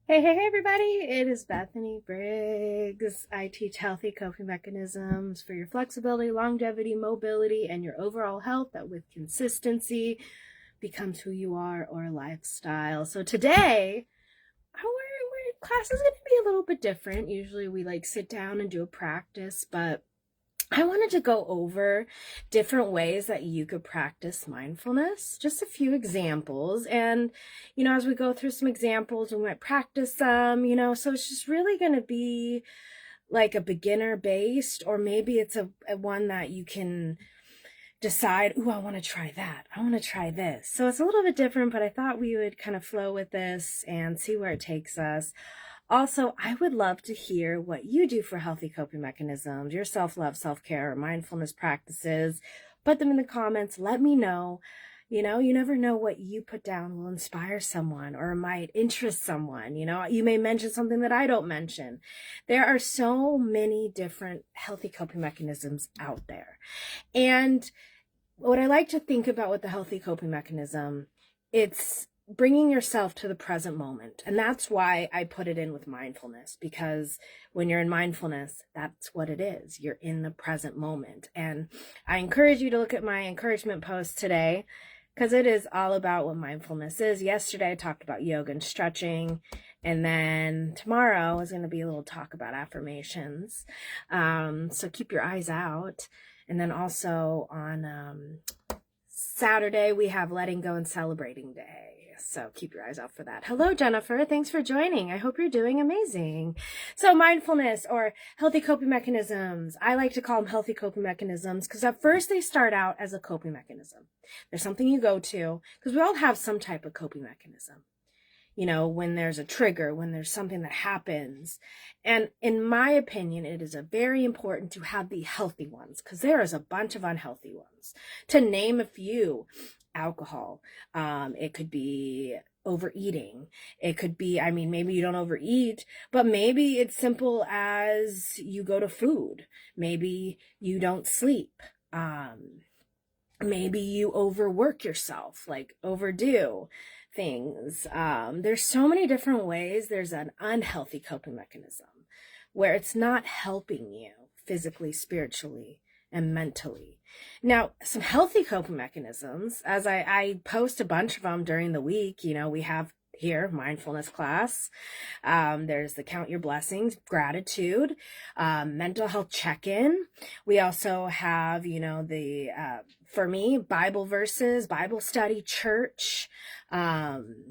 Hey, everybody. It is Bethany Briggs. I teach healthy coping mechanisms for your flexibility, longevity, mobility, and your overall health that with consistency becomes who you are or a lifestyle. So today, our class is going to be a little bit different. Usually we sit down and do a practice, but I wanted to go over different ways that you could practice mindfulness, just a few examples. And, as we go through some examples, we might practice some, so it's just really going to be like a beginner based, or maybe it's a one that you can decide, ooh, I want to try that. I want to try this. So it's a little bit different, but I thought we would kind of flow with this and see where it takes us. Also, I would love to hear what you do for healthy coping mechanisms, your self-love, self-care, or mindfulness practices. Put them in the comments. Let me know. You never know what you put down will inspire someone or might interest someone. You may mention something that I don't mention. There are so many different healthy coping mechanisms out there. And what I like to think about with the healthy coping mechanism, it's bringing yourself to the present moment. And that's why I put it in with mindfulness, because when you're in mindfulness, that's what it is. You're in the present moment. And I encourage you to look at my encouragement post today, because it is all about what mindfulness is. Yesterday, I talked about yoga and stretching. And then tomorrow is going to be a little talk about affirmations. So keep your eyes out. And then also on Saturday, we have Letting Go and Celebrating Day. So keep your eyes out for that. Hello, Jennifer. Thanks for joining. I hope you're doing amazing. So mindfulness or healthy coping mechanisms. I like to call them healthy coping mechanisms because at first they start out as a coping mechanism. There's something you go to because we all have some type of coping mechanism. When there's a trigger, when there's something that happens. And in my opinion, it is very important to have the healthy ones because there is a bunch of unhealthy ones. To name a few, alcohol. It could be overeating. It could be, maybe you don't overeat, but maybe it's simple as you go to food. Maybe you don't sleep. Maybe you overwork yourself, like overdo things. There's so many different ways. There's an unhealthy coping mechanism where it's not helping you physically, spiritually, and mentally. Now, some healthy coping mechanisms, as I post a bunch of them during the week, we have here mindfulness class. There's the count your blessings, gratitude, mental health check-in. We also have, for me, Bible verses, Bible study, church,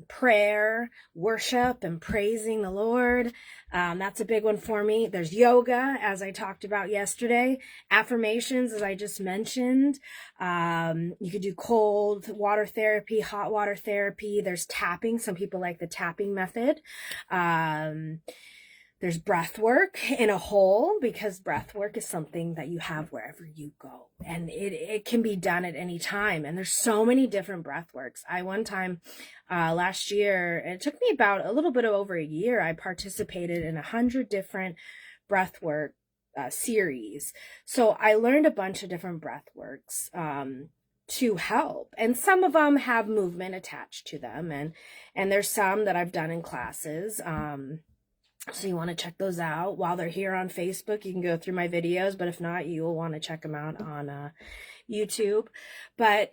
prayer, worship, and praising the Lord. That's a big one for me. There's yoga, as I talked about yesterday. Affirmations, as I just mentioned. You could do cold water therapy, hot water therapy. There's tapping. Some people like the tapping method. There's breath work in a whole, because breath work is something that you have wherever you go. And it can be done at any time. And there's so many different breath works. One time last year, it took me about a little bit over a year, I participated in 100 different breath work series. So I learned a bunch of different breath works to help. And some of them have movement attached to them. And there's some that I've done in classes. So you want to check those out while they're here on Facebook. You can go through my videos, but if not, you'll want to check them out on YouTube. But,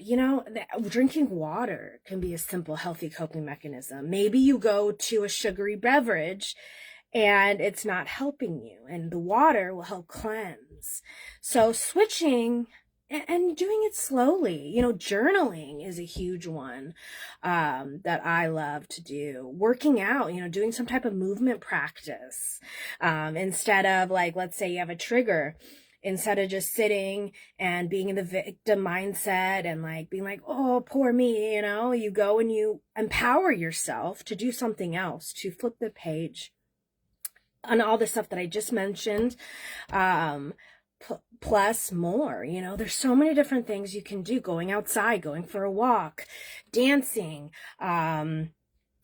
drinking water can be a simple, healthy coping mechanism. Maybe you go to a sugary beverage and it's not helping you, and the water will help cleanse. So switching and doing it slowly. Journaling is a huge one that I love to do. Working out, doing some type of movement practice. Instead of, let's say you have a trigger, instead of just sitting and being in the victim mindset and being like, oh, poor me, you go and you empower yourself to do something else, to flip the page on all the stuff that I just mentioned. Plus more, there's so many different things you can do. Going outside, going for a walk, dancing,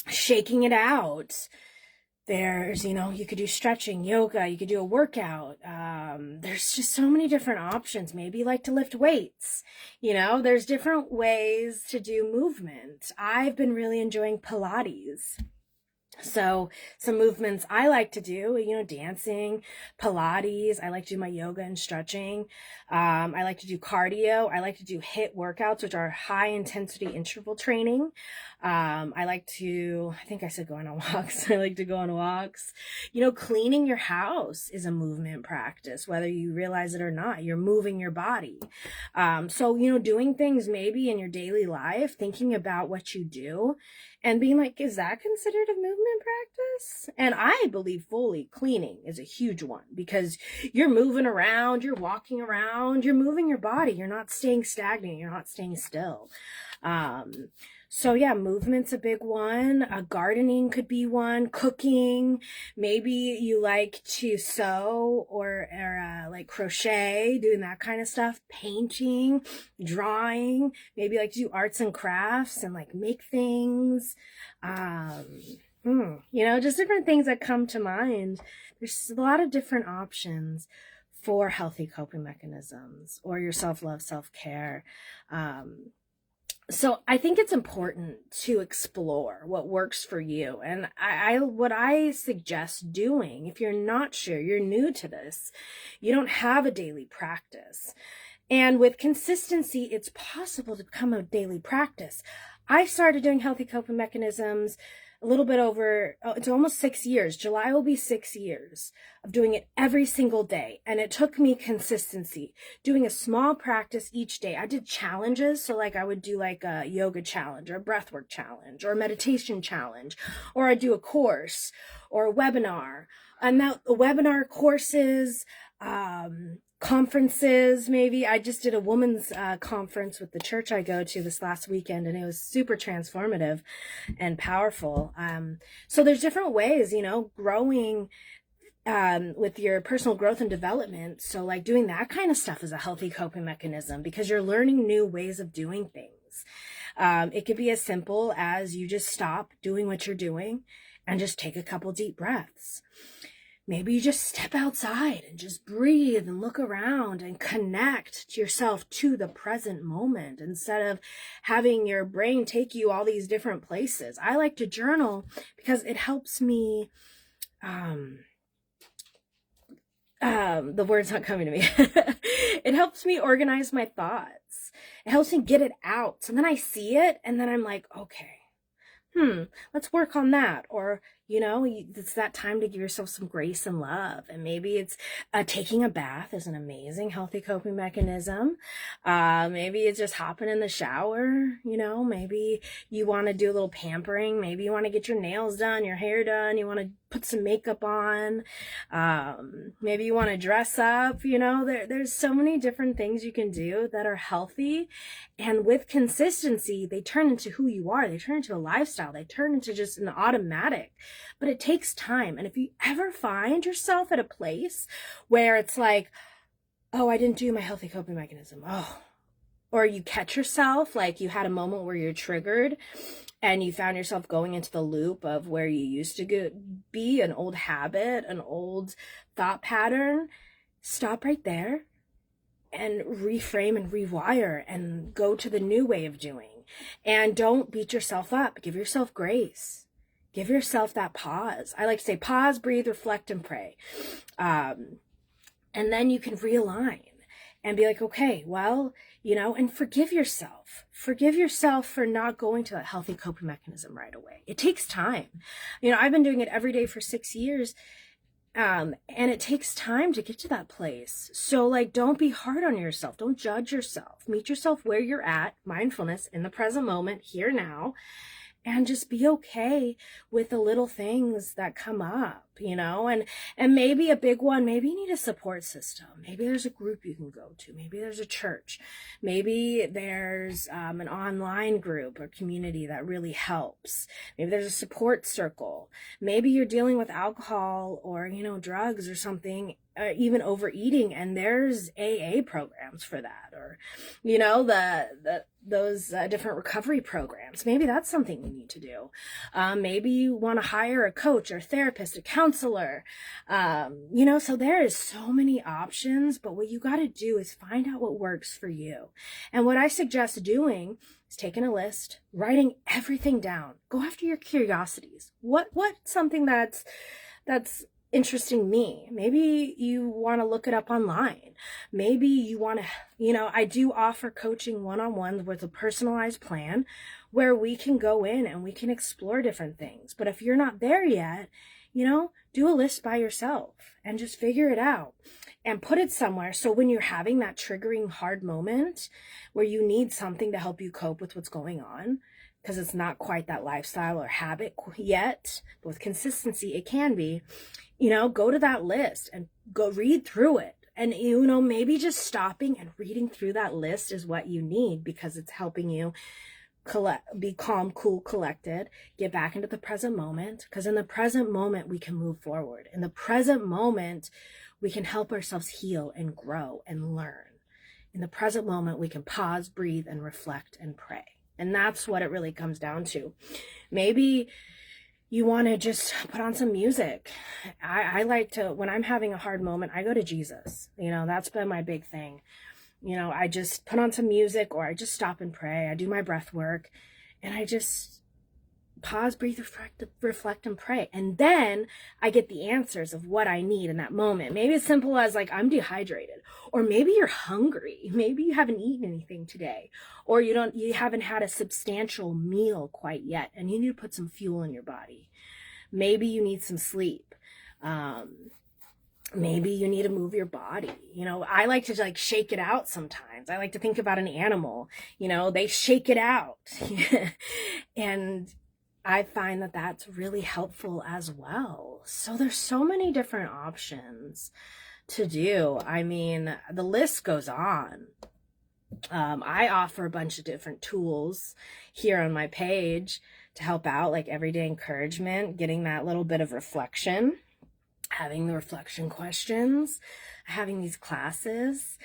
shaking it out. There's, you could do stretching, yoga, you could do a workout. There's just so many different options. Maybe you like to lift weights. There's different ways to do movement. I've been really enjoying Pilates. So some movements I like to do, dancing, Pilates. I like to do my yoga and stretching. I like to do cardio. I like to do HIIT workouts, which are high intensity interval training. I like to, I think I said going on walks. I like to go on walks. Cleaning your house is a movement practice, whether you realize it or not. You're moving your body. So, doing things maybe in your daily life, thinking about what you do and being like, is that considered a movement practice? And I believe fully cleaning is a huge one, because you're moving around, you're walking around, you're moving your body. You're not staying stagnant. You're not staying still. So yeah, movement's a big one. Gardening could be one. Cooking. Maybe you like to sew or like crochet, doing that kind of stuff. Painting, drawing. Maybe you like to do arts and crafts and like make things. Just different things that come to mind. There's a lot of different options for healthy coping mechanisms or your self-love, self-care. So I think it's important to explore what works for you. And what I suggest doing, if you're not sure, you're new to this, you don't have a daily practice. And with consistency, it's possible to become a daily practice. I started doing healthy coping mechanisms a little bit over, it's almost 6 years. July will be 6 years of doing it every single day. And it took me consistency, doing a small practice each day. I did challenges. So like I would do like a yoga challenge or a breathwork challenge or a meditation challenge, or I'd do a course or a webinar. And now the webinar courses, conferences, maybe. I just did a women's conference with the church I go to this last weekend, and it was super transformative and powerful. So there's different ways, growing with your personal growth and development. So like doing that kind of stuff is a healthy coping mechanism, because you're learning new ways of doing things. It could be as simple as you just stop doing what you're doing and just take a couple deep breaths. Maybe you just step outside and just breathe and look around and connect yourself to the present moment, instead of having your brain take you all these different places. I like to journal because it helps me, the word's not coming to me. It helps me organize my thoughts. It helps me get it out. So then I see it and then I'm like, okay, let's work on that. Or, it's that time to give yourself some grace and love. And maybe it's taking a bath is an amazing healthy coping mechanism. Maybe it's just hopping in the shower. Maybe you want to do a little pampering. Maybe you want to get your nails done, your hair done. You want to put some makeup on. Maybe you want to dress up. There's so many different things you can do that are healthy. And with consistency, they turn into who you are. They turn into a lifestyle. They turn into just an automatic. But it takes time. And if you ever find yourself at a place where it's like, oh, I didn't do my healthy coping mechanism. Oh, or you catch yourself, like you had a moment where you're triggered and you found yourself going into the loop of where you used to be, an old habit, an old thought pattern, stop right there and reframe and rewire and go to the new way of doing. And don't beat yourself up. Give yourself grace. Give yourself that pause. I like to say pause, breathe, reflect, and pray. And then you can realign and be like, okay, well, and forgive yourself. Forgive yourself for not going to that healthy coping mechanism right away. It takes time. I've been doing it every day for 6 years. And it takes time to get to that place. So like, don't be hard on yourself. Don't judge yourself. Meet yourself where you're at, mindfulness in the present moment, here now. And just be okay with the little things that come up, and maybe a big one, maybe you need a support system. Maybe there's a group you can go to. Maybe there's a church. Maybe there's an online group or community that really helps. Maybe there's a support circle. Maybe you're dealing with alcohol or, drugs or something, even overeating, and there's AA programs for that, or, those different recovery programs. Maybe that's something you need to do. Maybe you want to hire a coach or therapist, a counselor, counselor. So there is so many options, but what you got to do is find out what works for you. And what I suggest doing is taking a list, writing everything down. Go after your curiosities. What's something that's interesting me? Maybe you want to look it up online. Maybe you want to, I do offer coaching one-on-one with a personalized plan where we can go in and we can explore different things. But if you're not there yet, do a list by yourself and just figure it out and put it somewhere. So when you're having that triggering hard moment where you need something to help you cope with what's going on, because it's not quite that lifestyle or habit yet, but with consistency, it can be, go to that list and go read through it. And, maybe just stopping and reading through that list is what you need, because it's helping you be calm, cool, collected, get back into the present moment. Because in the present moment, we can move forward. In the present moment, we can help ourselves heal and grow and learn. In the present moment, we can pause, breathe, and reflect and pray. And that's what it really comes down to. Maybe you want to just put on some music. I like to, when I'm having a hard moment, I go to Jesus. That's been my big thing. I just put on some music, or I just stop and pray. I do my breath work, and I just pause, breathe, reflect, and pray. And then I get the answers of what I need in that moment. Maybe as simple as like, I'm dehydrated, or maybe you're hungry. Maybe you haven't eaten anything today, or you haven't had a substantial meal quite yet, and you need to put some fuel in your body. Maybe you need some sleep. Maybe you need to move your body. I like to shake it out sometimes. I like to think about an animal, they shake it out. And I find that that's really helpful as well. So there's so many different options to do. I mean, the list goes on. I offer a bunch of different tools here on my page to help out, like everyday encouragement, getting that little bit of reflection, having the reflection questions, having these classes.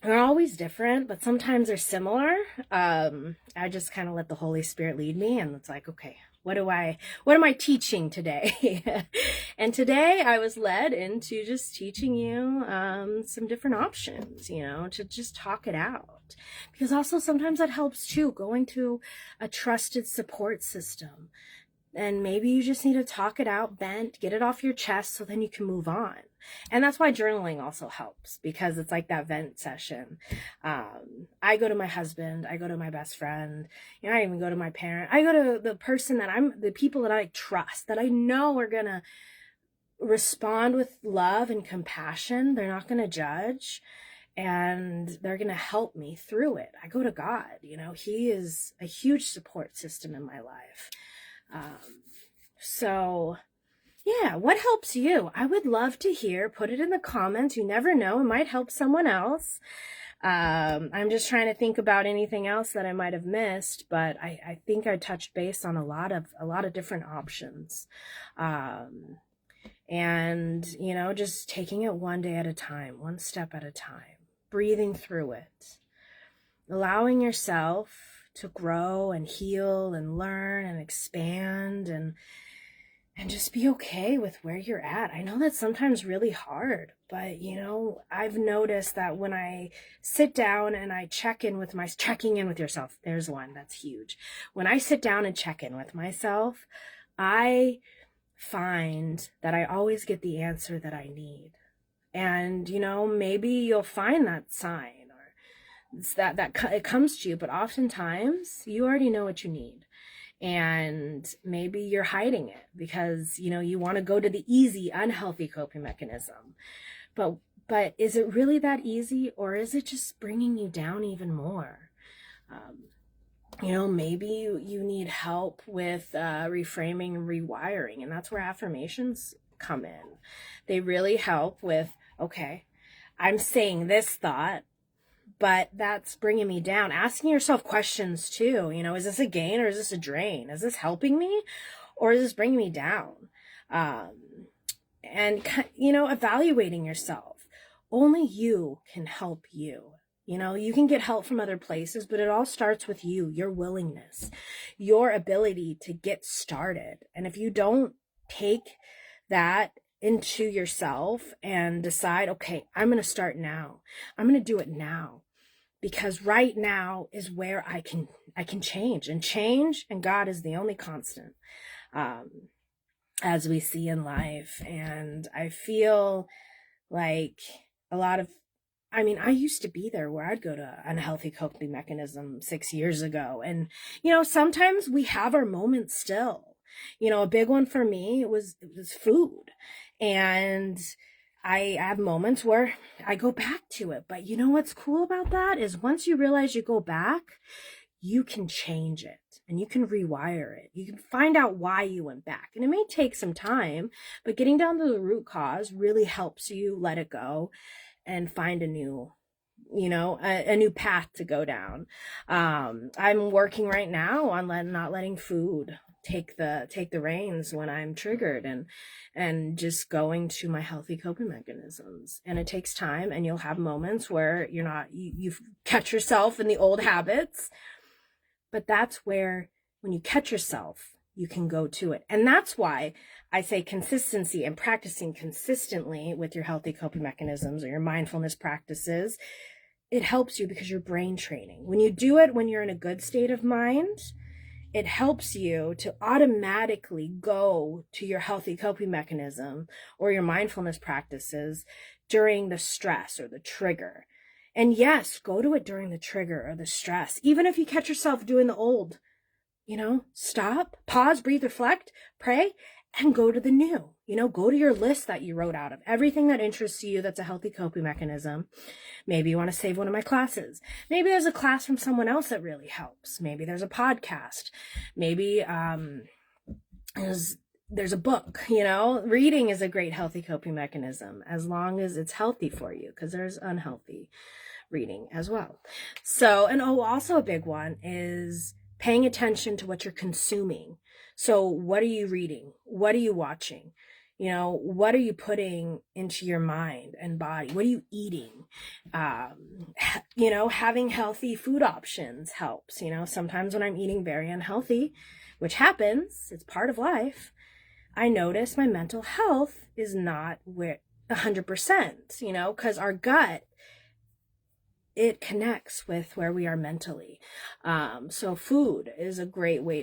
They're always different, but sometimes they're similar. I just kind of let the Holy Spirit lead me, and it's like, okay, what am I teaching today? And today I was led into just teaching you some different options, to just talk it out. Because also sometimes that helps too, going to a trusted support system. And maybe you just need to talk it out, vent, get it off your chest, so then you can move on. And that's why journaling also helps, because it's like that vent session. I go to my husband, I go to my best friend, I even go to my parent. I go to the people that I trust, that I know are going to respond with love and compassion. They're not going to judge, and they're going to help me through it. I go to God. He is a huge support system in my life. So yeah, what helps you? I would love to hear. Put it in the comments. You never know, it might help someone else. I'm just trying to think about anything else that I might have missed, but I think I touched base on a lot of different options. And just taking it one day at a time, one step at a time, breathing through it, allowing yourself to grow and heal and learn and expand and just be okay with where you're at. I know that's sometimes really hard, but I've noticed that when I sit down and I checking in with yourself, there's one that's huge. When I sit down and check in with myself, I find that I always get the answer that I need. And, maybe you'll find that sign, that it comes to you, but oftentimes you already know what you need, and maybe you're hiding it because you want to go to the easy, unhealthy coping mechanism, but is it really that easy, or is it just bringing you down even more? Maybe you need help with reframing and rewiring, and that's where affirmations come in. They really help with, okay, I'm saying this thought, but that's bringing me down. Asking yourself questions too. Is this a gain or is this a drain? Is this helping me or is this bringing me down? And, evaluating yourself. Only you can help you. You can get help from other places, but it all starts with you, your willingness, your ability to get started. And if you don't take that into yourself and decide, okay, I'm going to start now. I'm going to do it now, because right now is where I can change, and God is the only constant, as we see in life. And I feel like a lot of, I used to be there where I'd go to unhealthy coping mechanism 6 years ago. And, sometimes we have our moments still. A big one for me was food. And I have moments where I go back to it. But what's cool about that is once you realize you go back, you can change it and you can rewire it. You can find out why you went back. And it may take some time, but getting down to the root cause really helps you let it go and find a new path to go down. I'm working right now on not letting food take the reins when I'm triggered, and just going to my healthy coping mechanisms. And it takes time, and you'll have moments where you catch yourself in the old habits, but that's where, when you catch yourself, you can go to it. And that's why I say consistency and practicing consistently with your healthy coping mechanisms or your mindfulness practices. It helps you because you're brain training. When you do it when you're in a good state of mind, it helps you to automatically go to your healthy coping mechanism or your mindfulness practices during the stress or the trigger. And yes, go to it during the trigger or the stress. Even if you catch yourself doing the old, stop, pause, breathe, reflect, pray, and go to the new. Go to your list that you wrote out of everything that interests you that's a healthy coping mechanism. Maybe you want to save one of my classes. Maybe there's a class from someone else that really helps. Maybe there's a podcast. Maybe there's a book. Reading is a great healthy coping mechanism as long as it's healthy for you, because there's unhealthy reading as well. So, and also a big one is paying attention to what you're consuming. So what are you reading? What are you watching? What are you putting into your mind and body? What are you eating? Having healthy food options helps. Sometimes when I'm eating very unhealthy, which happens, it's part of life, I notice my mental health is not where 100%, because our gut, it connects with where we are mentally. So food is a great way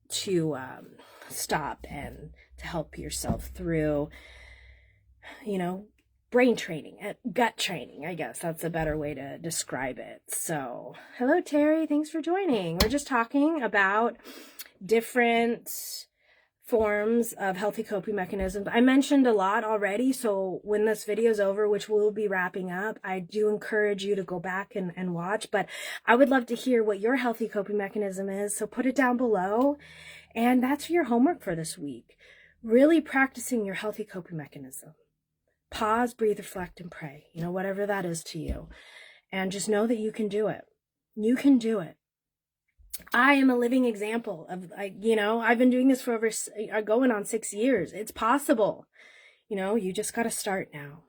to stop and to help yourself through, brain training, gut training. I guess that's a better way to describe it. So, hello, Terry. Thanks for joining. We're just talking about different forms of healthy coping mechanisms. I mentioned a lot already, so when this video is over, which we'll be wrapping up, I do encourage you to go back and watch, but I would love to hear what your healthy coping mechanism is, so put it down below. And that's your homework for this week. Really practicing your healthy coping mechanism. Pause, breathe, reflect, and pray. Whatever that is to you. And just know that you can do it. You can do it. I am a living example of, I've been doing this for going on 6 years. It's possible. You just got to start now.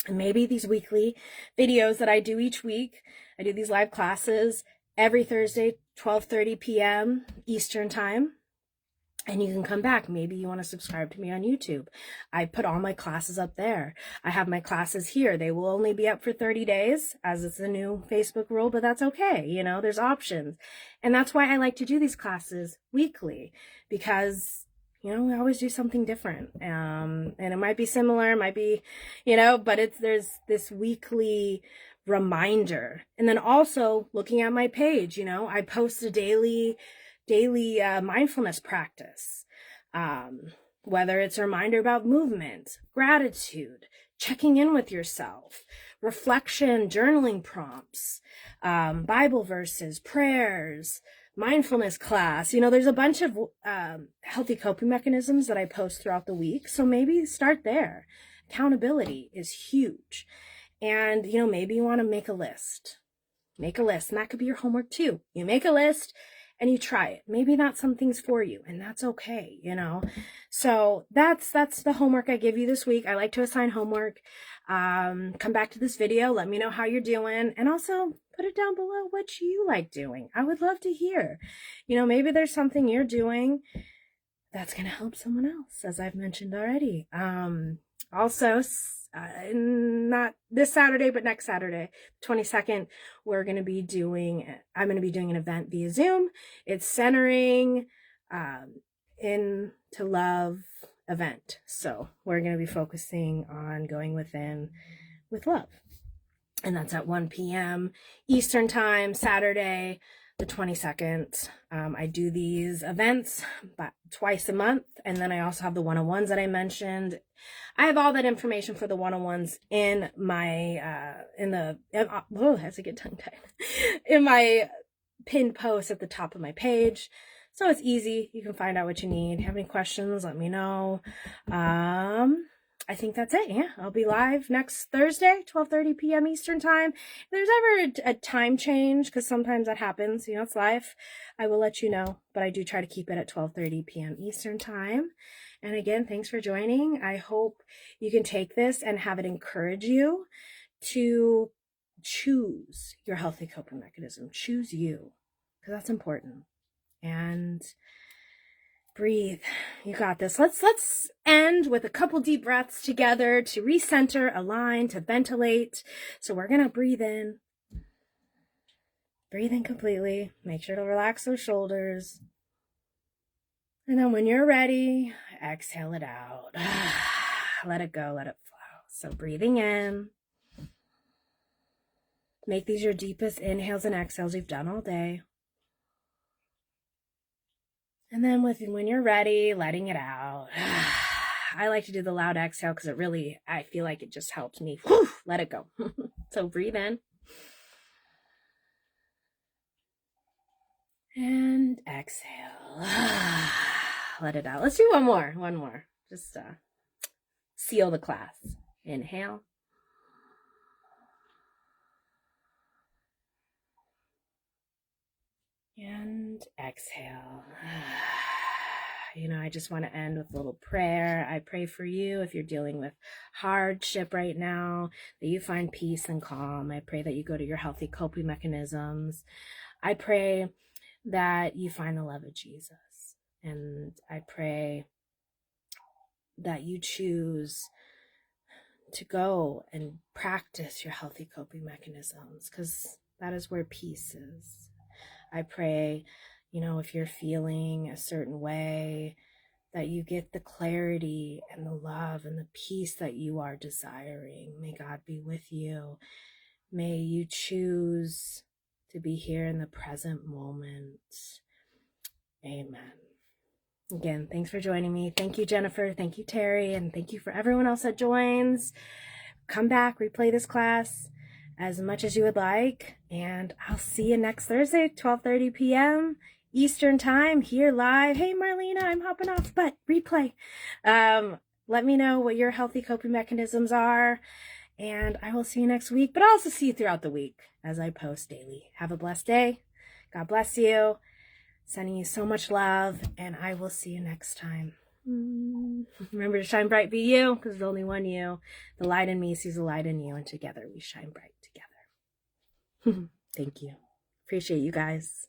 And maybe these weekly videos that I do each week, I do these live classes every Thursday, 12:30 p.m. Eastern time. And you can come back. Maybe you want to subscribe to me on YouTube. I put all my classes up there. I have my classes here. They will only be up for 30 days, as it's a new Facebook rule, but that's okay. There's options. And that's why I like to do these classes weekly, because, we always do something different. And it might be similar, it might be, but there's this weekly reminder. And then also looking at my page, I post a daily mindfulness practice, whether it's a reminder about movement, gratitude, checking in with yourself, reflection, journaling prompts, Bible verses, prayers, mindfulness class. There's a bunch of healthy coping mechanisms that I post throughout the week, so maybe start there. Accountability is huge. And maybe you want to make a list, and that could be your homework too. You make a list and you try it. Maybe not some things for you, and that's okay, So that's the homework I give you this week. I like to assign homework. Come back to this video. Let me know how you're doing. And also put it down below what you like doing. I would love to hear. Maybe there's something you're doing that's going to help someone else, as I've mentioned already. Also, not this Saturday, but next Saturday, 22nd, I'm going to be doing an event via Zoom. It's centering, in to love event. So we're going to be focusing on going within with love. And that's at 1 p.m. Eastern time, Saturday, the 22nd. I do these events twice a month. And then I also have the one-on-ones that I mentioned. I have all that information for the one-on-ones in my, has a good tongue tied, in my pinned post at the top of my page. So it's easy. You can find out what you need. If you have any questions, let me know. I think that's it. Yeah, I'll be live next Thursday, 12:30 p.m. Eastern time. If there's ever a time change, because sometimes that happens, it's life, I will let you know. But I do try to keep it at 12:30 p.m. Eastern time. And again, thanks for joining. I hope you can take this and have it encourage you to choose your healthy coping mechanism. Choose you, because that's important. And breathe. You got this. Let's end with a couple deep breaths together to recenter, align, to ventilate. So we're going to breathe in. Breathe in completely. Make sure to relax those shoulders. And then when you're ready, exhale it out. Let it go. Let it flow. So breathing in. Make these your deepest inhales and exhales you've done all day. And then when you're ready, letting it out. I like to do the loud exhale because I feel like it just helps me. Let it go. So breathe in. And exhale. Let it out. Let's do one more. Just seal the class. Inhale. And exhale. I just want to end with a little prayer. I pray for you if you're dealing with hardship right now, that you find peace and calm. I pray that you go to your healthy coping mechanisms. I pray that you find the love of Jesus. And I pray that you choose to go and practice your healthy coping mechanisms, because that is where peace is. I pray, if you're feeling a certain way, that you get the clarity and the love and the peace that you are desiring. May God be with you. May you choose to be here in the present moment. Amen. Again, thanks for joining me. Thank you, Jennifer. Thank you, Terry. And thank you for everyone else that joins. Come back, replay this class as much as you would like. And I'll see you next Thursday, 12:30 p.m. Eastern time, here live. Hey, Marlena, I'm hopping off, but replay. Let me know what your healthy coping mechanisms are. And I will see you next week, but I'll also see you throughout the week as I post daily. Have a blessed day. God bless you. Sending you so much love, and I will see you next time. Remember to shine bright, be you, because there's only one you. The light in me sees the light in you, and together we shine bright together. Thank you. Appreciate you guys.